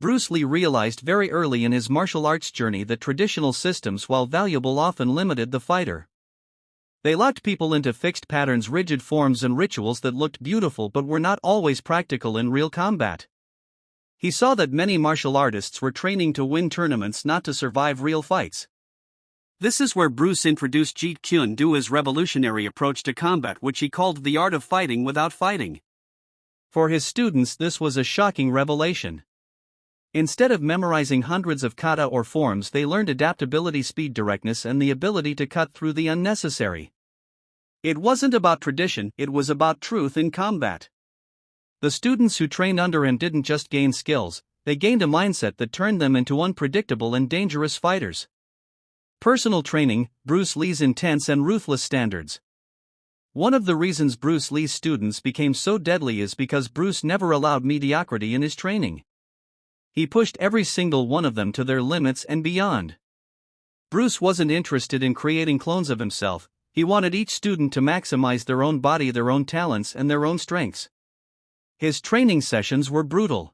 Bruce Lee realized very early in his martial arts journey that traditional systems, while valuable, often limited the fighter. They locked people into fixed patterns, rigid forms, and rituals that looked beautiful but were not always practical in real combat. He saw that many martial artists were training to win tournaments, not to survive real fights. This is where Bruce introduced Jeet Kune Do, his revolutionary approach to combat, which he called the art of fighting without fighting. For his students, this was a shocking revelation. Instead of memorizing hundreds of kata or forms, they learned adaptability, speed, directness, and the ability to cut through the unnecessary. It wasn't about tradition, it was about truth in combat. The students who trained under him didn't just gain skills, they gained a mindset that turned them into unpredictable and dangerous fighters. Personal training, Bruce Lee's intense and ruthless standards. One of the reasons Bruce Lee's students became so deadly is because Bruce never allowed mediocrity in his training. He pushed every single one of them to their limits and beyond. Bruce wasn't interested in creating clones of himself, he wanted each student to maximize their own body, their own talents, and their own strengths. His training sessions were brutal.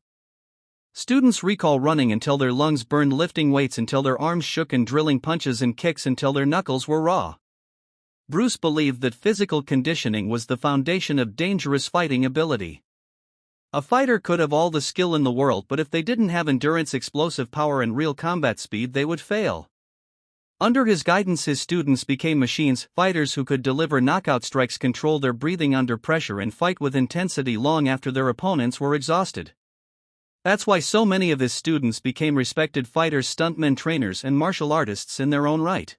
Students recall running until their lungs burned, lifting weights until their arms shook, and drilling punches and kicks until their knuckles were raw. Bruce believed that physical conditioning was the foundation of dangerous fighting ability. A fighter could have all the skill in the world, but if they didn't have endurance, explosive power, and real combat speed, they would fail. Under his guidance, his students became machines, fighters who could deliver knockout strikes, control their breathing under pressure, and fight with intensity long after their opponents were exhausted. That's why so many of his students became respected fighters, stuntmen, trainers, and martial artists in their own right.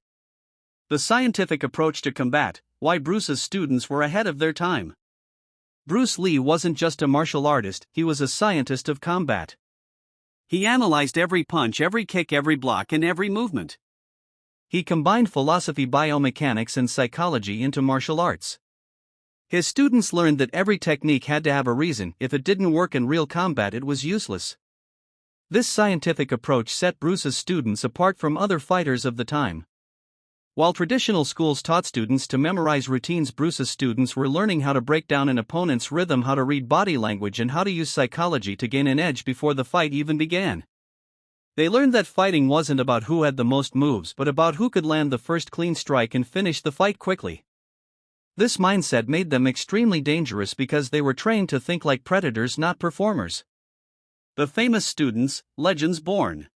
The scientific approach to combat, why Bruce's students were ahead of their time. Bruce Lee wasn't just a martial artist, he was a scientist of combat. He analyzed every punch, every kick, every block, and every movement. He combined philosophy, biomechanics, and psychology into martial arts. His students learned that every technique had to have a reason. If it didn't work in real combat, it was useless. This scientific approach set Bruce's students apart from other fighters of the time. While traditional schools taught students to memorize routines, Bruce's students were learning how to break down an opponent's rhythm, how to read body language, and how to use psychology to gain an edge before the fight even began. They learned that fighting wasn't about who had the most moves, but about who could land the first clean strike and finish the fight quickly. This mindset made them extremely dangerous because they were trained to think like predators, not performers. The famous students, legends born.